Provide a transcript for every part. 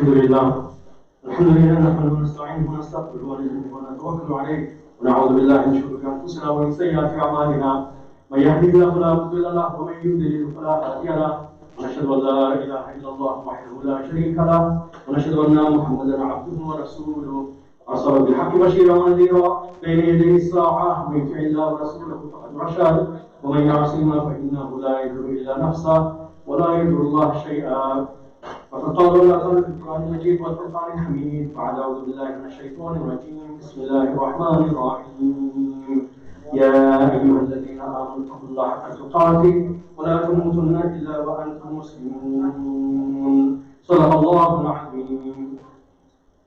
الحمد لله نحمده ونستعينه ونستغفره ونتوكل عليه ونعوذ بالله من شرور انفسنا ومن سيئات اعمالنا من يهده الله فلا مضل له ومن يضلل فلا هادي له ونشهد ان لا اله الا الله وحده لا شريك له ونشهد ان محمدا عبده ورسوله ارسله بالحق بشيرا ونذيرا بين يدي الساعه من يطع الله ورسوله فقد رشد ومن يعصهما فانه لا يضر الا نفسه ولا يضر الله شيئا. فقد قال الله تعالى في القرآن المجيد والفرقان الحميد بعد أعوذ بالله من الشيطان الرجيم بسم الله الرحمن الرحيم يا أيها الذين آمنوا اتقوا الله حق تقاته ولا تموتن إلا وأنتم مسلمون صدق الله العظيم.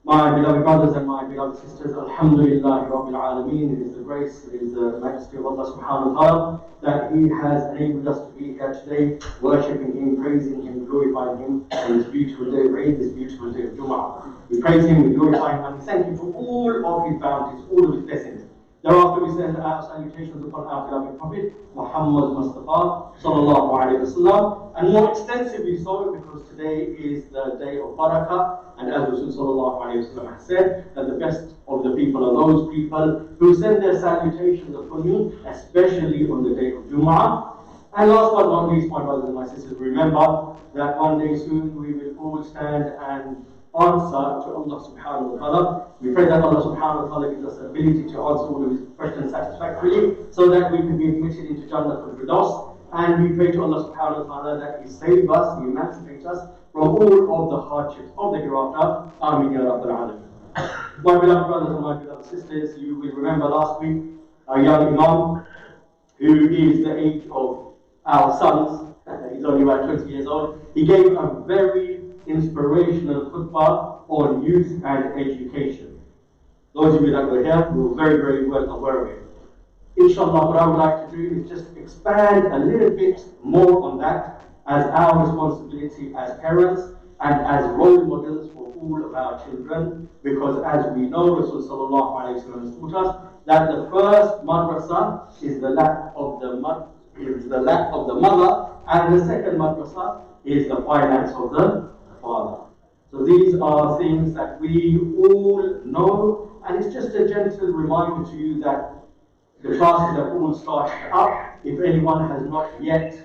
My beloved brothers and my beloved sisters, Alhamdulillah Rabbil Alameen, it is the grace, it is the majesty of Allah subhanahu wa ta'ala that He has enabled us to be here today, worshipping Him, praising Him, glorifying Him on this beautiful day of Eid, this beautiful day of Jummah. We praise Him, we glorify Him, and we thank Him for all of His bounties, all of His blessings. Thereafter we send our salutations upon our beloved Prophet, Muhammad Mustafa sallallahu alayhi wa sallam, and more extensively so because today is the day of Barakah, and as Rasul sallallahu alayhi wa sallam has said, that the best of the people are those people who send their salutations upon you, especially on the day of Jummah. And last but not least, my brothers and my sisters, remember that one day soon we will all stand and answer to Allah subhanahu wa ta'ala. We pray that Allah subhanahu wa ta'ala gives us the ability to answer all of His questions satisfactorily so that we can be admitted into Jannah al-Firdaus. And we pray to Allah subhanahu wa ta'ala that He save us, He emancipate us from all of the hardships of the hereafter. Ameen ya Rabbal Alameen. My beloved brothers and my beloved sisters, you will remember last week our young Imam, who is the age of our sons, he's only about 20 years old, he gave a very inspirational khutbah on youth and education. Those of you that were here were very, very well aware of it. Inshallah, what I would like to do is just expand a little bit more on that as our responsibility as parents and as role models for all of our children, because as we know, Rasul sallallahu alayhi wa sallam has taught us that the first madrasa is the lap of the mother, and the second madrasa is the finance of the father. So these are things that we all know, and it's just a gentle reminder to you that the classes have all started up. If anyone has not yet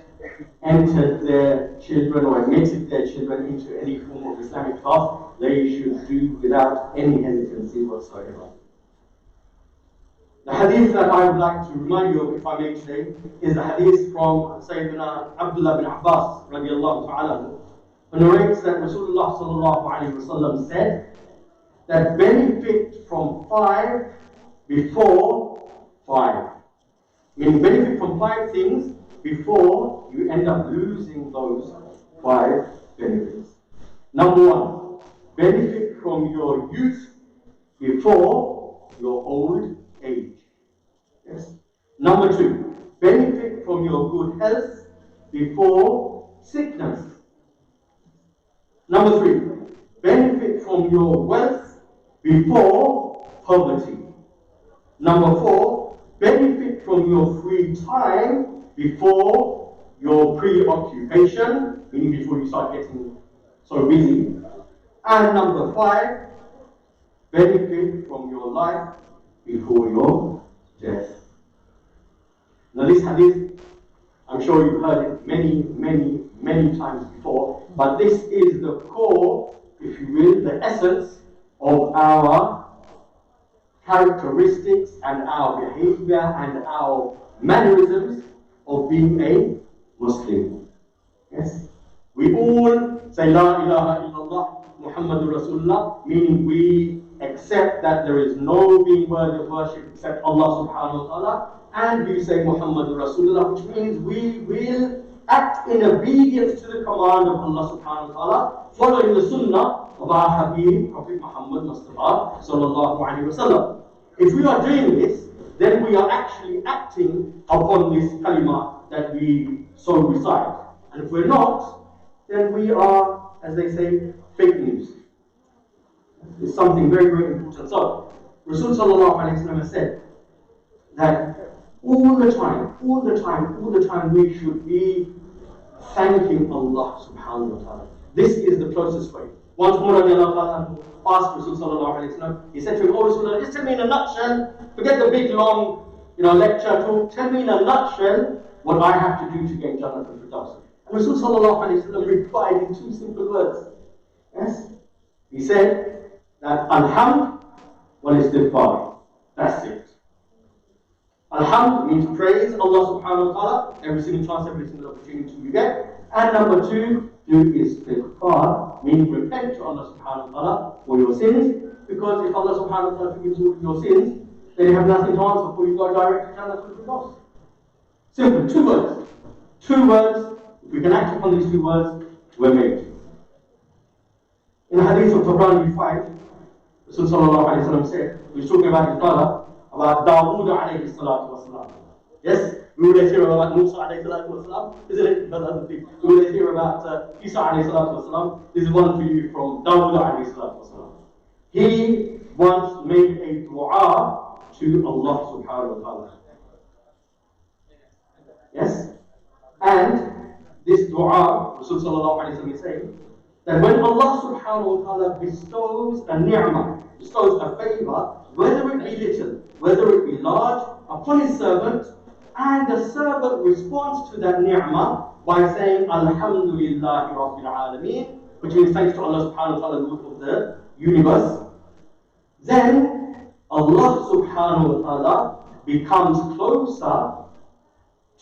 entered their children or admitted their children into any form of Islamic class, they should do without any hesitancy whatsoever. The hadith that I would like to remind you of, if I may today, is the hadith from Sayyidina Abdullah bin Abbas radiallahu ta'ala, who narrates that Rasulullah sallallahu alayhi wa sallam said that benefit from 5 before 5. Meaning benefit from 5 things before you end up losing those 5 benefits. Number 1, benefit from your youth before your old age. Yes. Number 2, benefit from your good health before sickness. Number 3, benefit from your wealth before poverty. Number 4, benefit from your free time before your preoccupation, meaning before you start getting so busy. And number 5, benefit from your life before your death. Now this hadith, I'm sure you've heard it many times before, but this is the core, if you will, the essence of our characteristics and our behavior and our mannerisms of being a Muslim. Yes? We all say La ilaha illallah Muhammadur Rasulullah, meaning we accept that there is no being worthy of worship except Allah subhanahu wa ta'ala, and we say Muhammadur Rasulullah, which means we will act in obedience to the command of Allah subhanahu wa ta'ala, following the sunnah of our Habib, Prophet Muhammad Mustafa sallallahu alayhi wa sallam. If we are doing this, then we are actually acting upon this kalima that we so recite. And if we're not, then we are, as they say, fake news. It's something very, very important. So, Rasul sallallahu alayhi wa sallam has said that all the time we should be thanking Allah subhanahu wa ta'ala. This is the closest way. Once Umar asked Rasul sallallahu alayhi wa sallam, he said to him, "Oh Rasulullah, just tell me in a nutshell, forget the big long lecture talk, tell me in a nutshell what I have to do to gain Jannah al-Firdaus." And Rasul sallallahu alayhi wa sallam replied in two simple words. Yes? He said that Alhamd wal istighfar. That's it. Alhamd means praise Allah subhanahu wa ta'ala every single chance, every single opportunity you get. And number two, do istighfar, meaning repent to Allah subhanahu wa ta'ala for your sins. Because if Allah subhanahu wa ta'ala forgives you your sins, then you have nothing to answer for. You go direct to Jannah al-Firdaus. Simple, two words. Two words. If we can act upon these two words, we're made. In the hadith of Tabrani we find, Rasul sallallahu alayhi wa sallam said, he was talking about his brother, about Dawood alayhi salatu wasalam. Yes? We always hear about Musa alayhi salatu wasalam, isn't it? That's another thing. We always hear about Isa alayhi salatu wasalam. This is one for you from Dawood alayhi salatu wasalam. He once made a dua to Allah subhanahu wa ta'ala. Yes? And this dua, Rasul sallallahu alayhi wa sallam is saying, that when Allah subhanahu wa ta'ala bestows a ni'mah, bestows a favor, whether it be little, whether it be large, upon his servant, and the servant responds to that ni'mah by saying Alhamdulillahi Rabbil Alameen, which means thanks to Allah subhanahu wa ta'ala, Lord of the universe, then Allah subhanahu wa ta'ala becomes closer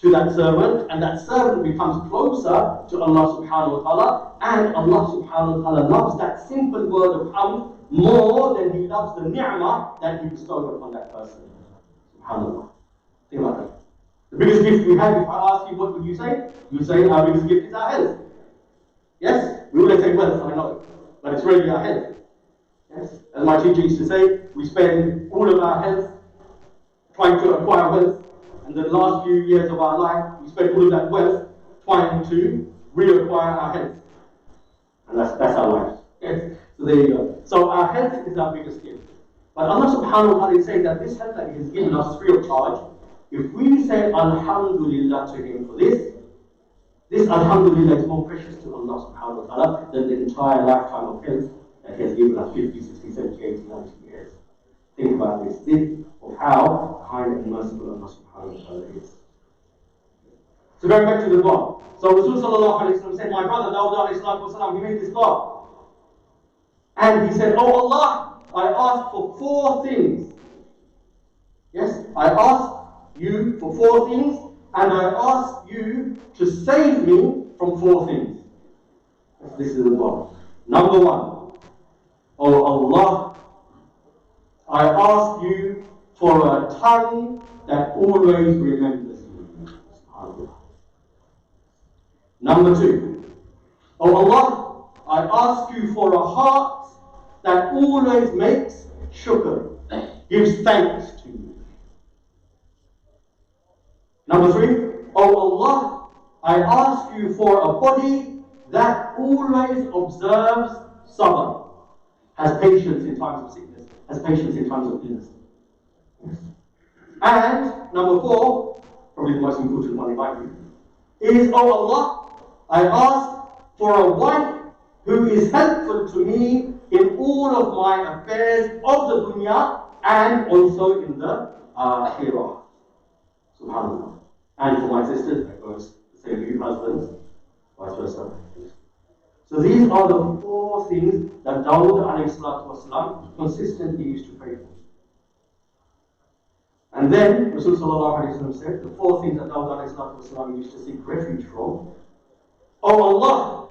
to that servant, and that servant becomes closer to Allah subhanahu wa ta'ala, and Allah subhanahu wa ta'ala loves that simple word of hamd more than he loves the ni'mah that he bestowed upon that person. SubhanAllah. Think about that. The biggest gift we have, if I ask you what would you say? You would say our biggest gift is our health. Yes? We always say wealth, I know, but it's really our health. Yes? As my teacher used to say, we spend all of our health trying to acquire wealth, and the last few years of our life, we spend all of that wealth trying to reacquire our health. And that's our life. Yes? So there you go. So our health is our biggest gift. But Allah subhanahu wa ta'ala is saying that this health that He has given us free of charge, if we say Alhamdulillah to Him for this Alhamdulillah is more precious to Allah subhanahu wa ta'ala than the entire lifetime of health that He has given us 50, 60, 70, 80, 90 years. Think about this. Think of how kind and merciful Allah subhanahu wa ta'ala is. So going back to the dua. So Rasul sallallahu alayhi wa sallam said, my brother Dawud alayhi salatu wasalam, he made this dua. And he said, oh Allah, I ask for 4 things. Yes, I ask you for 4 things, and I ask you to save me from 4 things. This is the dua. Number 1, oh Allah, I ask you for a tongue that always remembers you. Number 2, oh Allah, I ask you for a heart that always makes shukr, gives thanks to you. Number 3, oh Allah, I ask you for a body that always observes sabr, has patience in times of sickness, has patience in times of illness. And number 4, probably the most important one in my view, is, oh Allah, I ask for a wife who is helpful to me in all of my affairs of the dunya and also in the akhirah. SubhanAllah. And for my sisters, that goes the same for you husbands, vice versa. So these are the 4 things that Dawud alayhi salatu wasalam consistently used to pray for. And then Rasul sallallahu alayhi wa sallam said, the 4 things that Dawud alayhi salatu wasalam used to seek refuge from. Oh Allah,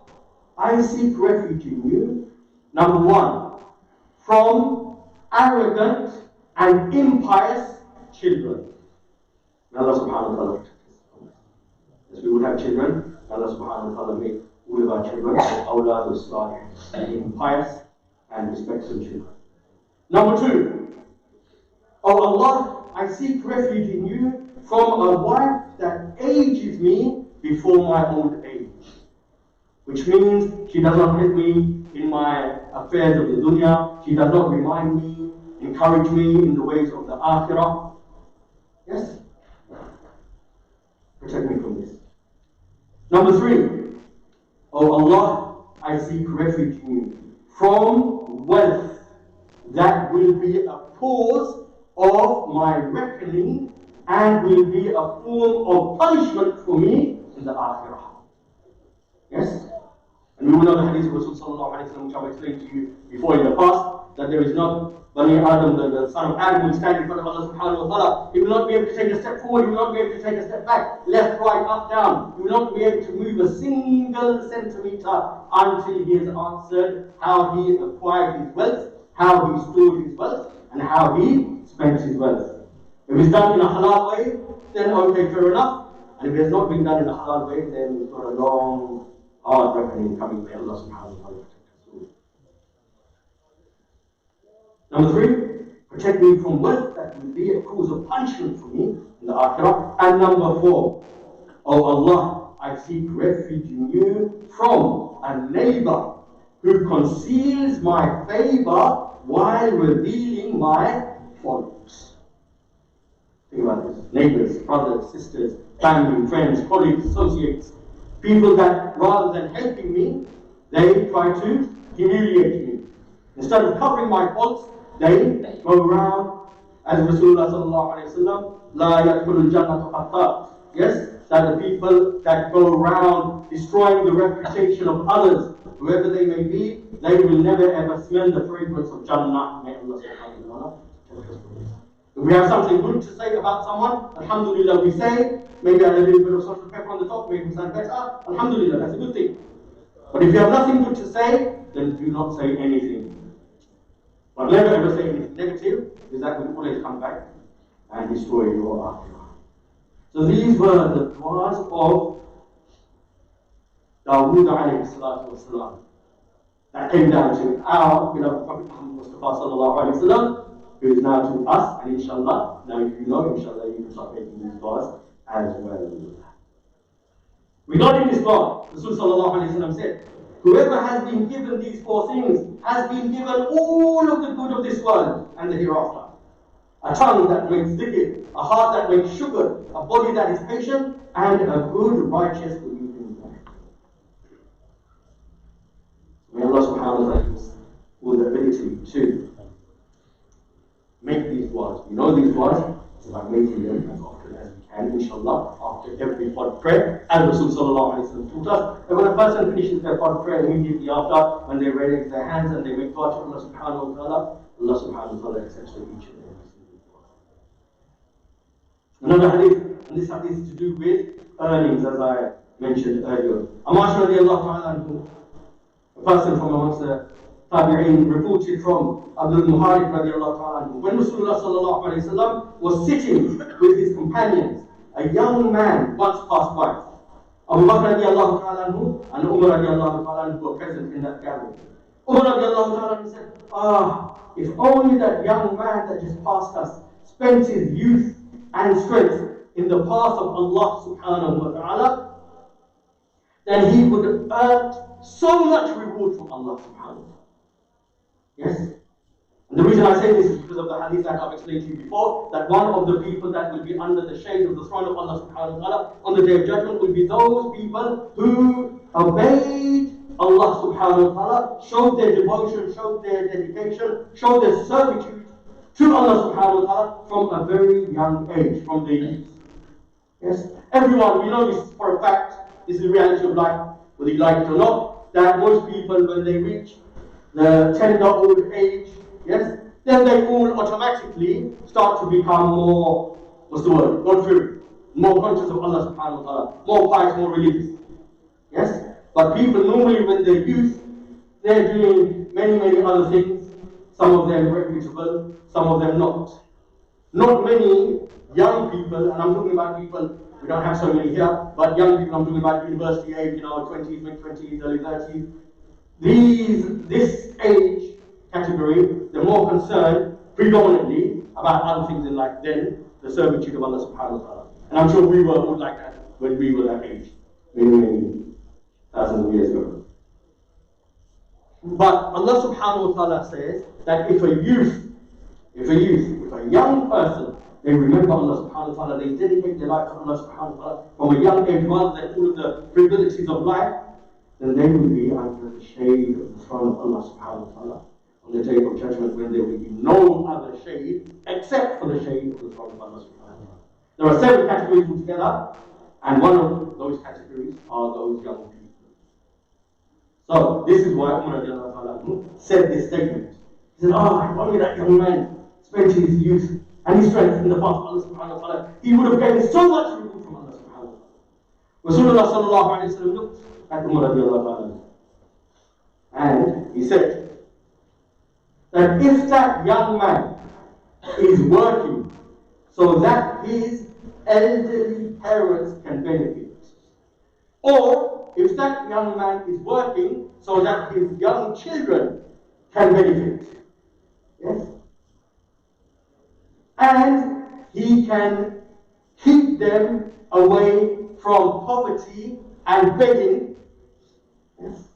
I seek refuge in you. Number 1, from arrogant and impious children. May Allah subhanahu wa ta'ala protect us. As we would have children, Allah subhanahu wa ta'ala make all of our children awlad al-salih, and impious and respectful children. Number 2, oh Allah, I seek refuge in you from a wife that ages me before my old age. Which means she does not help me in my affairs of the dunya, she does not remind me, encourage me in the ways of the akhirah. Yes? Protect me from this. Number 3, oh Allah, I seek refuge in you from wealth that will be a cause of my reckoning and will be a form of punishment for me in the Akhirah. Yes? And we will know the hadith of Rasul sallallahu alayhi wa sallam, which I've explained to you before in the past, that there is not Bani Adam, the son of Adam, will stand in front of Allah subhanahu wa ta'ala. He will not be able to take a step forward, he will not be able to take a step back, left, right, up, down. He will not be able to move a single centimeter until he has answered how he acquired his wealth, how he stored his wealth, and how he spent his wealth. If it's done in a halal way, then okay, fair enough. And if it has not been done in a halal way, then we've got a long, hard reckoning coming. May Allah subhanahu wa ta'ala protect us all. Number 3, protect me from wealth that will be a cause of punishment for me in the Akhirah. And number 4, oh Allah, I seek refuge in you from a neighbor who conceals my favor while revealing my faults. Think about this. Neighbors, brothers, sisters, family, friends, colleagues, associates, people that rather than helping me, they try to humiliate me. Instead of covering my faults, they go around, as Rasulullah sallallahu alayhi wa sallam, La yadkhulul jannatu qattat. Yes, that the people that go around destroying the reputation of others, whoever they may be, they will never ever smell the fragrance of Jannah. May Allah subhanahu wa ta'ala protect us from this. If we have something good to say about someone, alhamdulillah we say, maybe add a little bit of salt and pepper on the top, make him sound better, alhamdulillah, that's a good thing. But if you have nothing good to say, then do not say anything. But never ever say anything negative, because that will always come back and destroy your akhirah. So these were the du'as of Dawood alayhi salatu wasalam that came down to our beloved Prophet Muhammad Mustafa sallallahu alayhi wa sallam, who is now to us, and inshallah, now if you know, inshallah, you can start making these du'as as well. Regarding this dua, Rasul sallallahu alayhi wa sallam said, whoever has been given these 4 things has been given all of the good of this world and the hereafter. A tongue that makes dhikr, a heart that makes shukr, a body that is patient, and a good, righteous believing life. May Allah subhanahu wa ta'ala give us all the ability to make these du'as. We know these du'as, it's about making them as often as we can, inshallah, after every fard prayer. As Rasul sallallahu alayhi wa sallam taught us, that when a person finishes their fard prayer, immediately after, when they raise their hands and they make dua to Allah subhanahu wa ta'ala, Allah subhanahu wa ta'ala accepts them each and every single dua. Another hadith, and this hadith is to do with earnings, as I mentioned earlier. Amash radiallahu ta'ala anhu, a person from amongst the Tabi'in, reported from Abdul Muharib radiallahu ta'ala anhu, when Rasulullah sallallahu alayhi wa sallam was sitting with his companions, a young man once passed by. Abu Bakr radiallahu ta'ala anhu and Umar radiallahu ta'ala anhu were present in that gathering. Umar radiallahu ta'ala anhu said, if only that young man that just passed us spent his youth and strength in the path of Allah subhanahu wa ta'ala, then he would have earned so much reward from Allah subhanahu wa ta'ala. Yes? And the reason I say this is because of the hadith that I've explained to you before, that one of the people that will be under the shade of the throne of Allah subhanahu wa ta'ala on the day of judgment will be those people who obeyed Allah subhanahu wa ta'ala, showed their devotion, showed their dedication, showed their servitude to Allah subhanahu wa ta'ala from a very young age, from their youth. Yes? Everyone, we know this for a fact, this is the reality of life, whether you like it or not, that most people when they reach the tender old age, yes, then they all automatically start to become more, God-fearing, more conscious of Allah subhanahu wa ta'ala, more pious, more religious. Yes? But people normally when they're youth, they're doing many other things, some of them reputable, some of them not. Not many young people, and I'm talking about people, we don't have so many here, but young people, I'm talking about university age, 20s, mid-20s, early 30s. This age category, they're more concerned predominantly about other things in life than the servitude of Allah subhanahu wa ta'ala. And I'm sure we were all like that when we were that age, many thousands of years ago. But Allah subhanahu wa ta'ala says that if a young person, they remember Allah subhanahu wa ta'ala, they dedicate their life to Allah subhanahu wa ta'ala from a young age rather than all of the frivolities of life, then they will be under the shade of the throne of Allah subhanahu wa ta'ala on the day of judgment, when there will be no other shade except for the shade of the throne of Allah subhanahu wa ta'ala. There are 7 categories altogether, and one of those categories are those young people. So this is why Umar said this statement. He said, if only that young man spent his youth and his strength in the path of Allah subhanahu wa ta'ala, he would have gained so much reward from Allah subhanahu wa ta'ala. Rasulullah sallallahu alayhi wa sallam looked at Umar radiallahu ta'ala, and he said that if that young man is working so that his elderly parents can benefit, or if that young man is working so that his young children can benefit, yes, and he can keep them away from poverty and begging, yes,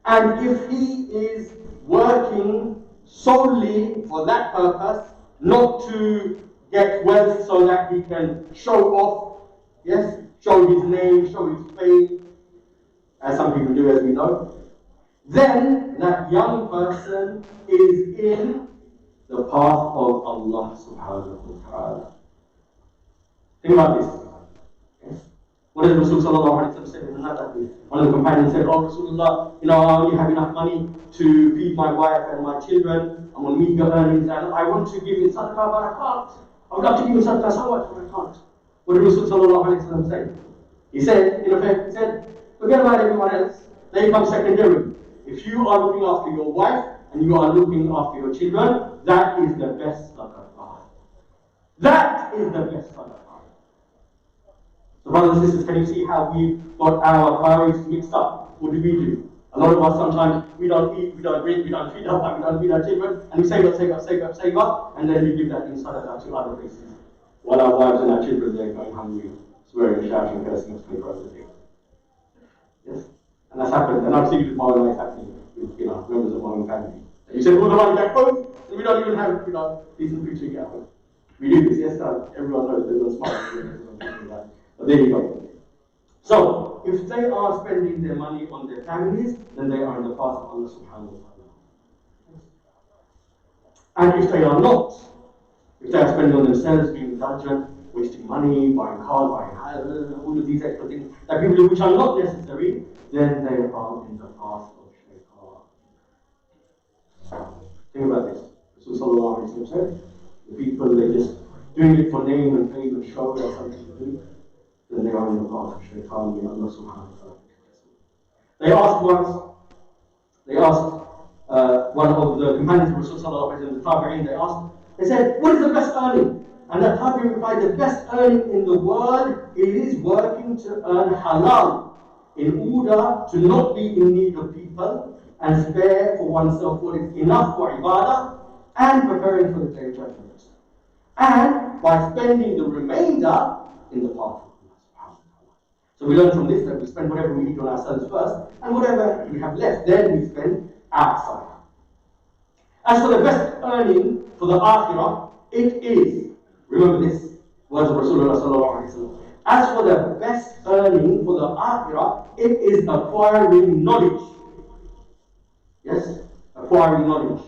and if he is working solely for that purpose, not to get wealth so that he can show off, yes, show his name, show his fame, as some people do, as we know, then that young person is in the path of Allah subhanahu wa ta'ala. Think about this. Yes. What did Rasul sallallahu alayhi wa sallam say in another hadith? One of the companions said, "Oh Rasulullah, I only have enough money to feed my wife and my children. I'm on meager earnings, and I want to give in sadaqah, but I can't. I would love to give in sadaqah so much, but I can't." What did Rasul sallallahu alayhi wa sallam say? He said, in effect, forget about everyone else. They come secondary. If you are looking after your wife and you are looking after your children, that is the best sadaqah. That is the best sadaqah. So brothers and sisters, can you see how we've got our priorities mixed up? What do? A lot of us sometimes, we don't eat, we don't drink, we don't feed our wife, we don't feed our children, and we save up, and then we give that in sadaqah to other places. While our wives and our children, they're going hungry, swearing, shouting, cursing, 24 hours a day. Yes? And that's happened, and I've seen it with my own life happening with members of my own family. And you send all the money back home, and we don't even have decent food to get home. We do this, yes, everyone knows there's no smart. But there you go. So, if they are spending their money on their families, then they are in the path of Allah subhanahu wa ta'ala. And if they are not, if they are spending on themselves, being indulgent, wasting money, buying cars, buying all of these extra things that people do which are not necessary, then they are in the path of shaitan. Think about this. Rasul sallallahu alayhi wa sallam said, the people, they're just doing it for name and fame and show or something to do, then they are in the path of shaitan, may Allah subhanahu wa ta'ala. They asked one of the companions of Rasul sallallahu alayhi wa sallam, the Tabi'in, they said, what is the best earning? And that Tabi'in replied, the best earning in the world is working to earn halal in order to not be in need of people and spare for oneself what is enough for ibadah and preparing for the day of judgment. And by spending the remainder in the path. So we learn from this that we spend whatever we need on ourselves first, and whatever we have left, then we spend outside. As for the best earning for the akhirah, it is, remember this, words of Rasulullah sallallahu alayhi wa sallam. As for the best earning for the akhirah, it is acquiring knowledge. Yes, acquiring knowledge.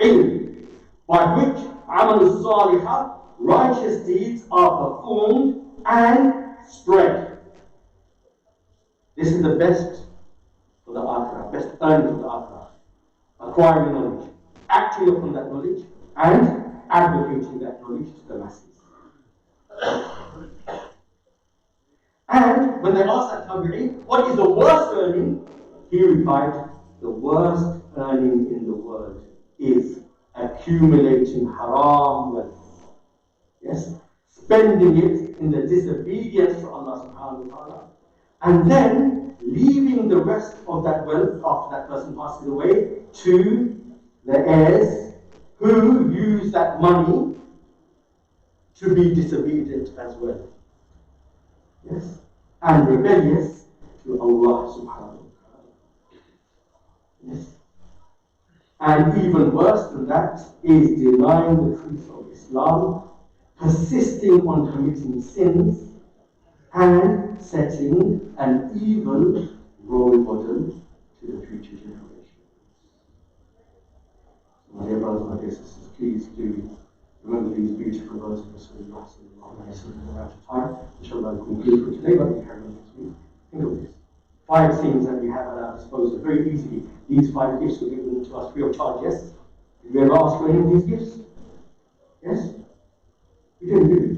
Ilm, by which amal salihah, righteous deeds are performed and spread. This is the best for the akhirah, best earning for the akhirah. Acquiring knowledge, acting upon that knowledge, and advocating that knowledge to the masses. And when they asked that Tabi'i, what is the worst earning? He replied, the worst earning in the world is accumulating haram wealth. Yes? Spending it in the disobedience to Allah subhanahu wa ta'ala, and then leaving the rest of that wealth after that person passes away to the heirs who use that money to be disobedient as well. Yes? And rebellious to Allah subhanahu wa ta'ala. Yes? And even worse than that is denying the truth of Islam, persisting on committing sins, and setting an evil role model to the future generation. So my dear brothers and my dear sisters, please do remember these beautiful words of Rasulullah sallallahu alayhi wa sallam. We're out of time. Inshallah, we'll conclude for today, but we carry on next week. Think of this. 5 things that we have at our disposal very easily. These 5 gifts were given to us free of charge, yes? Did we ever ask for any of these gifts? Yes? We didn't do it.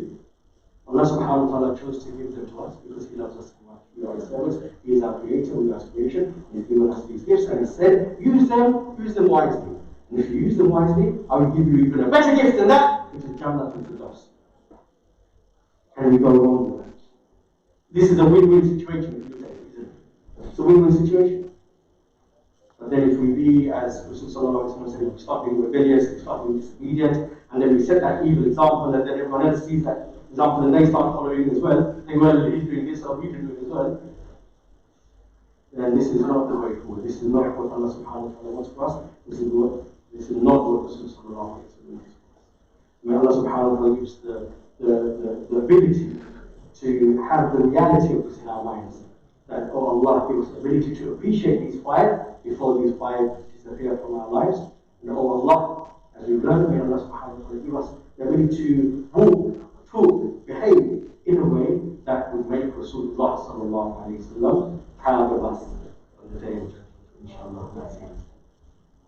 Allah subhanahu wa ta'ala chose to give them to us because He loves us so much. We are His servants, He is our creator, we are His creation, He has given us these gifts and He said, use them wisely. And if you use them wisely, I will give you even a better gift than that, which is Jummah and Firdaus. Can we go wrong with that? This is a win-win situation, if you say, isn't it? It's a win-win situation. But then if we be, as Rasulullah said, we start being rebellious, we start being disobedient, and then we set that evil example, and then everyone else sees that example, and they start following as well, they well, he's doing this, or we can do it as well, then this is not the way forward. This is not what Allah subhanahu wa ta'ala wants for us. This is not what Rasulullah wants for us. May Allah subhanahu wa ta'ala gives the ability to have the reality of this in our minds. That, oh Allah, give us the ability to appreciate these 5 before these 5 disappear from our lives. And oh Allah, as we've learned, may Allah subhanahu wa ta'ala give us the ability to walk, talk, behave in a way that would make Rasulullah sallallahu alayhi wa sallam proud of us on the day of judgment, inshallah.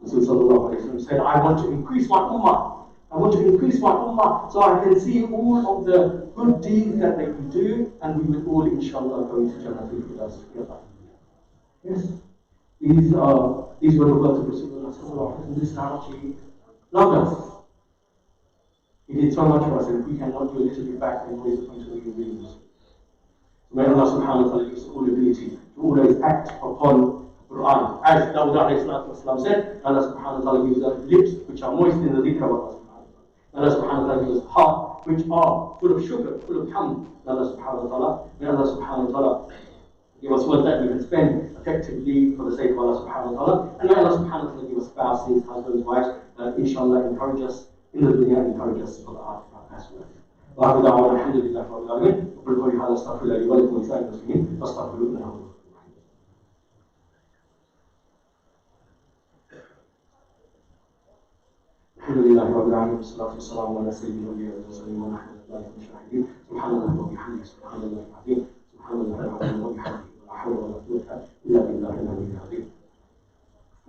Rasul sallallahu alayhi wa sallam said, I want to increase my ummah. I want to increase my ummah so I can see all of the good deeds that they can do, and we will all, inshallah, go into Jannah with us together. Yes, these were the words of Rasulullah sallallahu alayhi wa sallam. This is how He loved us. He did so much for us, and if we cannot do a little bit back, then what is the point of living really useful? So may Allah subhanahu wa ta'ala give us all the ability to always act upon the Quran. As Dawud alayhi salatu wasalam said, Allah subhanahu wa ta'ala gives us lips which are moist in the dhikr of Allah subhanahu wa ta'ala. Allah subhanahu wa ta'ala gives us heart which are full of sugar, full of hamd. Allah subhanahu wa ta'ala. May Allah subhanahu wa ta'ala give us words that we can spend effectively for the sake of Allah subhanahu wa ta'ala. And may Allah subhanahu wa ta'ala give us spouses, husbands, wives, inshallah encourage us in the dunya, encourage us for the akhirah as well. وآخر دعوانا الحمد لله رب العالمين وقل قولي هذا استغفر الله لي ولكم ولسائر المسلمين فاستغفروه إنه هو الغفور الرحيم. الحمد لله رب العالمين والصلاة والسلام على سيد الأنبياء والمرسلين ونحن لا من شاهدين. سبحان الله وبحمده سبحان الله العظيم سبحان الله العظيم وبحمده ولا حول ولا قوة إلا بالله العلي العظيم.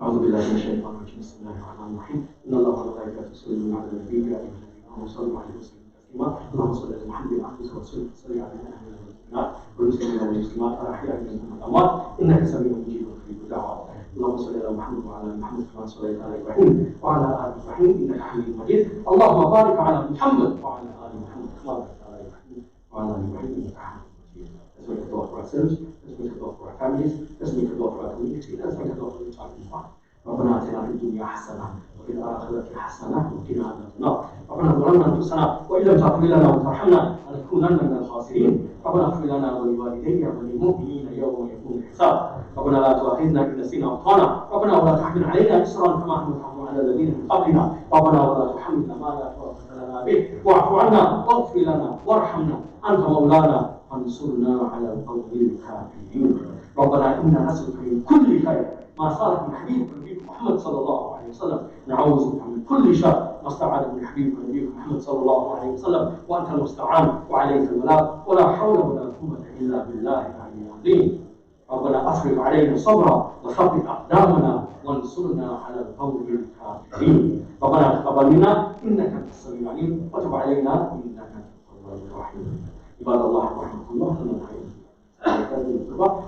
أعوذ بالله من الشيطان الرجيم. بسم الله الرحمن الرحيم. إن الله وملائكته يصلون على النبي يا أيها الذين آمنوا صلوا عليه وسلموا تسليما. اللهم صل على محمد عبدك ورسولك صل على أهل المسلمات والمسلمين والمسلمات الأحياء منهم والأموات إنك سميع مجيب مجيب الدعوات. اللهم صل على محمد وعلى ال محمد كما صليت على إبراهيم وعلى آل إبراهيم إنك حميد مجيد. اللهم بارك على محمد وعلى آل محمد كما باركت على إبراهيم وعلى آل إبراهيم إنك حميد مجيد. Let's make a dua for ourselves. Let's make a dua for our families. Let's make a dua for our community. Let's make a dua for the entire ummah. ربنا آتنا في الدنيا حسنة وفي الآخرة حسنة وقنا عذاب النار. ربنا ظلمنا أنفسنا وإن لم تغفر لنا وترحمنا لنكونن من الخاسرين. ربنا اغفر لنا ولوالدينا وللمؤمنين يوم يقوم الحساب. ربنا لا تؤاخذنا إن نسينا وأخطأنا. ربنا ولا تحمل علينا إصرا كما حملته على الذين من قبلنا. ربنا ولا تحملنا ما لا طاقة لنا به واعف عنا واغفر لنا وارحمنا أنت مولانا فانصرنا على القوم الكافرين. ربنا إنا نسألك من كل خير ما صارت من حبيبك ونبيك محمد صلى الله عليه وسلم. نعوذ بك من كل شر ما استعاذ من حبيبك ونبيك محمد صلى الله عليه وسلم وأنت المستعان وعليك البلاغ ولا حول ولا قوة إلا بالله العلي العظيم. ربنا أفرغ علينا صبرا وثبت أقدامنا وانصرنا على القوم الكافرين. ربنا تقبل منا إنك أنت السميع العليم وتب علينا إنك أنت التواب الرحيم. عباد الله رحمكم الله من الخير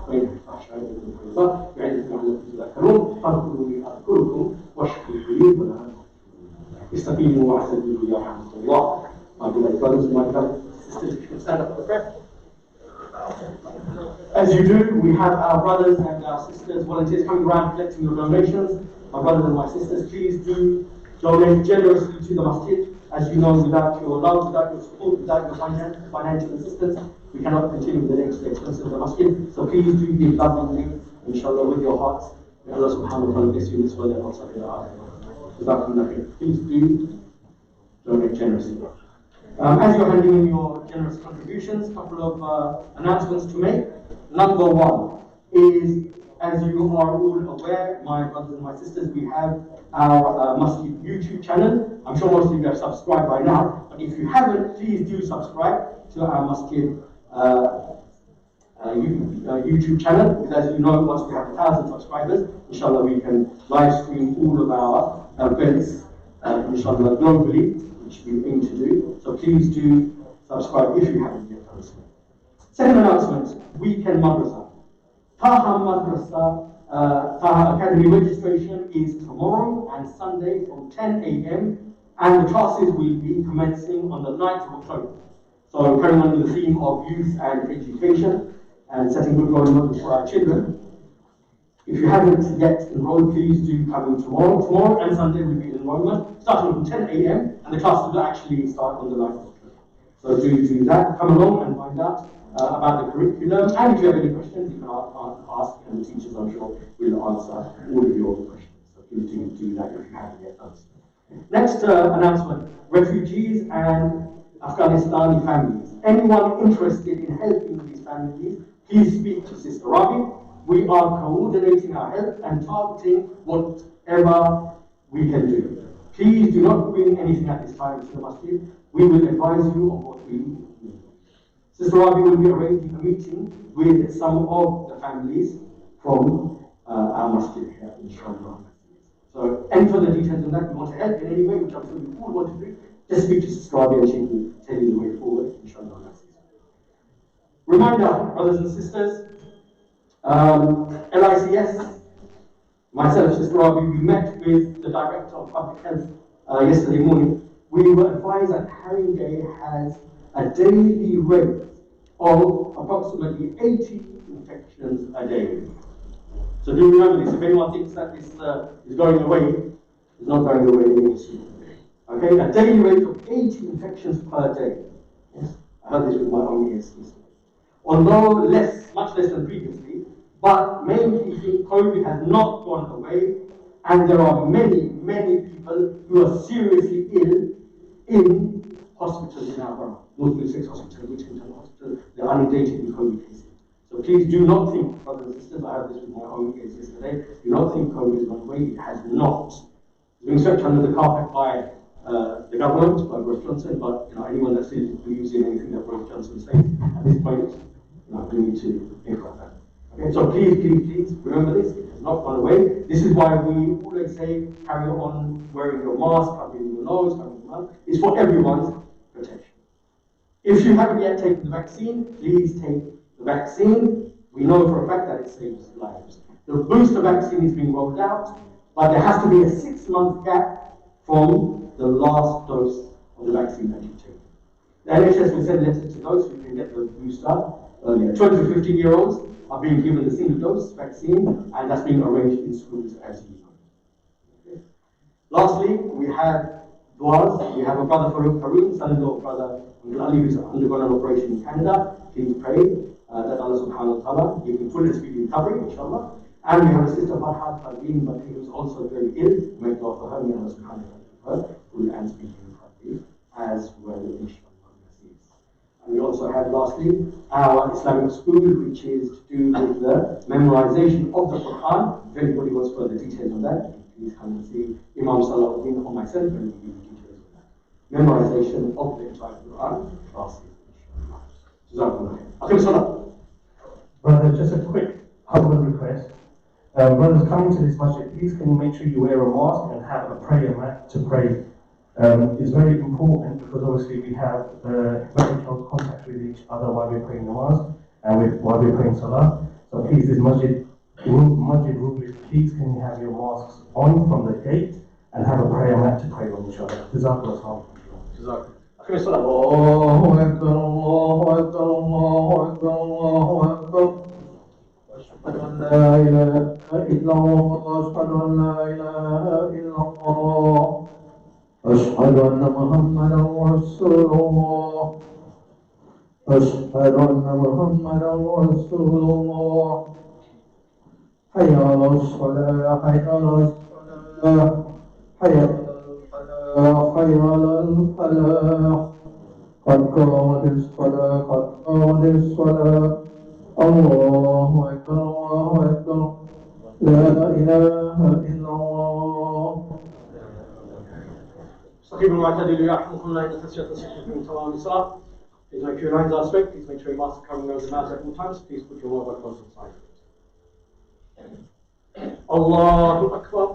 وإن الفحشاء والمنكرات يعظكم لعلكم تذكرون فاذكروني أذكركم واشكروا لي ولا استقيموا واعتدلوا يرحمكم الله. My beloved brothers and my beloved sisters, if you can stand up for the prayer. As you do, we have our brothers and our sisters, volunteers coming around collecting your donations. My brothers and my sisters, please do donate generously to the masjid. As you know, without your love, without your support, without your financial assistance, we cannot continue with the next expense of the masjid. So please do give lovingly, inshallah, with your hearts. May Allah subhanahu wa ta'ala bless you in this world and also in the akhirah. Please do donate generously. As you're handing in your generous contributions, a couple of announcements to make. Number one is as you are all aware, my brothers and my sisters, we have our Masjid YouTube channel. I'm sure most of you have subscribed by now, but if you haven't, please do subscribe to our Masjid YouTube channel, because as you know, once we have 1,000 subscribers, inshallah we can live stream all of our events, inshallah globally, which we aim to do. So please do subscribe if you haven't yet done so. Second announcement, weekend madrasa. Taha Madrasa, Taha Academy registration is tomorrow and Sunday from 10 a.m. and the classes will be commencing on the 9th of October. So carrying on with the theme of youth and education and setting good role models for our children. If you haven't yet enrolled, please do come in tomorrow. Tomorrow and Sunday will be enrollment, starting from 10 a.m. and the classes will actually start on the 9th of October. So do that, come along and find out about the curriculum, and if you have any questions, you can ask, and the teachers, I'm sure, will answer all of your questions. So please do that if you haven't yet done so. Next announcement, refugees and Afghanistani families. Anyone interested in helping these families, please speak to Sister Rabi. We are coordinating our help and targeting whatever we can do. Please do not bring anything at this time to the masjid. We will advise you on what we need. Sister Rabi will be arranging a meeting with some of the families from our masjid here, inshallah. So, any further details on that, you want to help in any way, which I'm sure you all want to do, just speak to Sister Rabi and she will tell you the way forward, inshallah. Reminder, brothers and sisters, LICS, myself, Sister Rabi, we met with the Director of Public Health yesterday morning. We were advised that Haringey has a daily rate of approximately 80 infections a day. So do remember this. If anyone thinks that this is going away, it's not going away anytime soon. Okay, a daily rate of 80 infections per day. Yes, I heard this with my own ears yesterday. Although much less than previously, but mainly COVID has not gone away, and there are many people who are seriously ill in hospitals in our borough. North Middlesex Hospital, Whittington Hospital, they're inundated with COVID cases. So please do not think, brothers and sisters, I had this with my own case yesterday, do not think COVID is gone away. It has not. It's been swept under the carpet by the government, by Boris Johnson, but anyone that still believes in anything that Boris Johnson says at this point, we need to think about that. Okay, so please remember this. It has not gone away. This is why we always say carry on wearing your mask, covering your nose, covering your mouth. It's for everyone's protection. If you haven't yet taken the vaccine, please take the vaccine. We know for a fact that it saves lives. The booster vaccine is being rolled out, but there has to be a 6-month gap from the last dose of the vaccine that you've taken. The NHS will send letters to those who can get the booster earlier. 12 to 15-year-olds are being given the single dose vaccine, and that's being arranged in schools as you know. Okay. Lastly, we have du'as. We have a brother Farouk, son-in-law of brother Ali, who's undergone an operation in Canada. Please pray that Allah subhanahu wa ta'ala give him full and speedy recovery, inshallah. And we have a sister Farhat Parveen, but he was also very ill. May God for her, may Allah subhanahu wa ta'ala give her full and speedy recovery as well, inshallah. And we also have, lastly, our Islamic school, which is to do with the memorization of the Quran. If anybody wants further details on that, please come and see Imam Salahuddin or myself, and we'll give you details on that. Memorization of the entire Quran classes. Brother, just a quick humble request. Brothers coming to this masjid, please can you make sure you wear a mask and have a prayer mat to pray. It's very important because obviously we have very close contact with each other while we're praying namaz and while we're praying salah. So please, this masjid rule is please can you have your masks on from the gate and have a prayer mat to pray on, inshallah. Jazakallah. Allahu Akbar, Allahu Akbar, Allahu Akbar, Allahu Akbar. أشهد أن لا إله إلا الله أشهد أن لا إله إلا الله أشهد أن محمدا رسول الله أشهد أن محمدا رسول الله حي على الصلاة حي على الصلاة حي على الفلاح حي على الفلاح قد قامت الصلاة قد قامت الصلاة الله أكبر الله أكبر لا إله إلا الله. استقيموا واعتدلوا يرحمكم الله إن تسجد من تمام الصلاة. Please make sure your lines are straight. Please make sure your mask is covering those mouths at all times. Please put your mobile phones on silent. Allahu Akbar.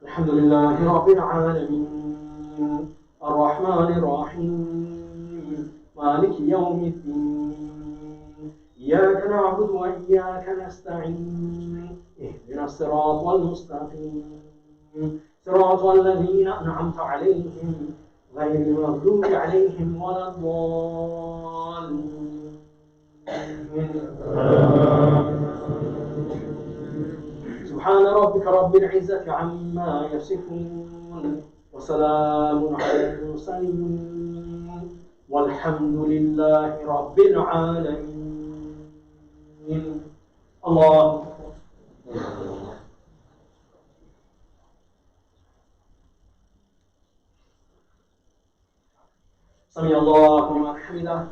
الحمد لله رب العالمين الرحمن الرحيم مالك يوم الدين إياك نعبد وإياك نستعين اهدنا الصراط المستقيم صراط الذين أنعمت عليهم غير المغضوب عليهم ولا الضالين. سبحان ربك رب العزة عما يصفون وسلام على المرسلين والحمد لله رب العالمين. الله سمع الله لمن حمده.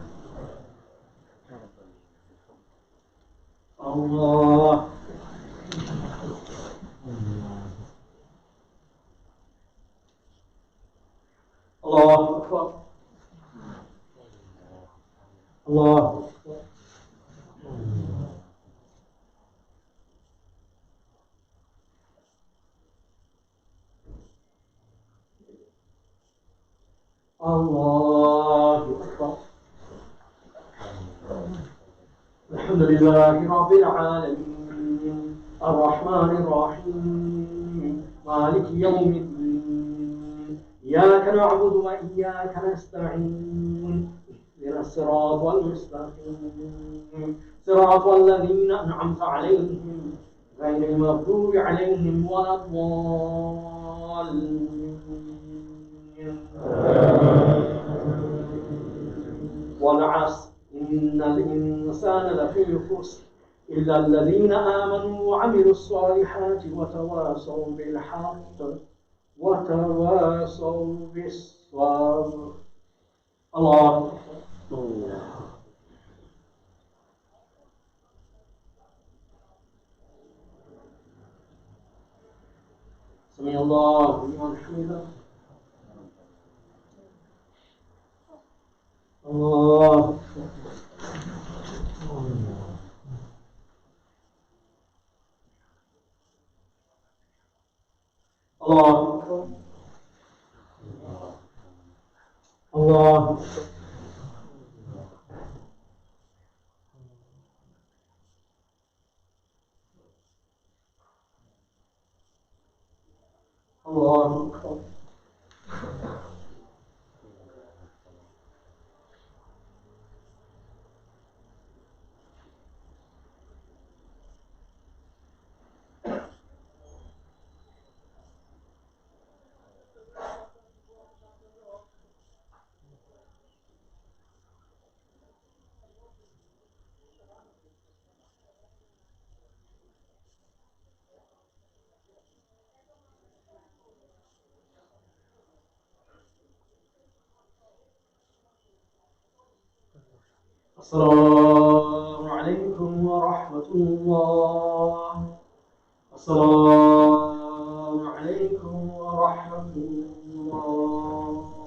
الله الله أكبر. الله أكبر. الله أكبر. الحمد لله رب العالمين الرحمن الرحيم مالك يوم الدين إياك نعبد وإياك نستعين اهدنا الصراط المستقيم صراط الذين أنعمت عليهم غير المغضوب عليهم ولا الضالين. والعصر إن الإنسان لفي خسر إلا الذين آمنوا وعملوا الصالحات وتواصوا بالحق وتواصوا بالصبر. الله سمع الله لمن حمده. الله الله الله الله أكبر. السلام عليكم ورحمة الله. السلام عليكم ورحمة الله.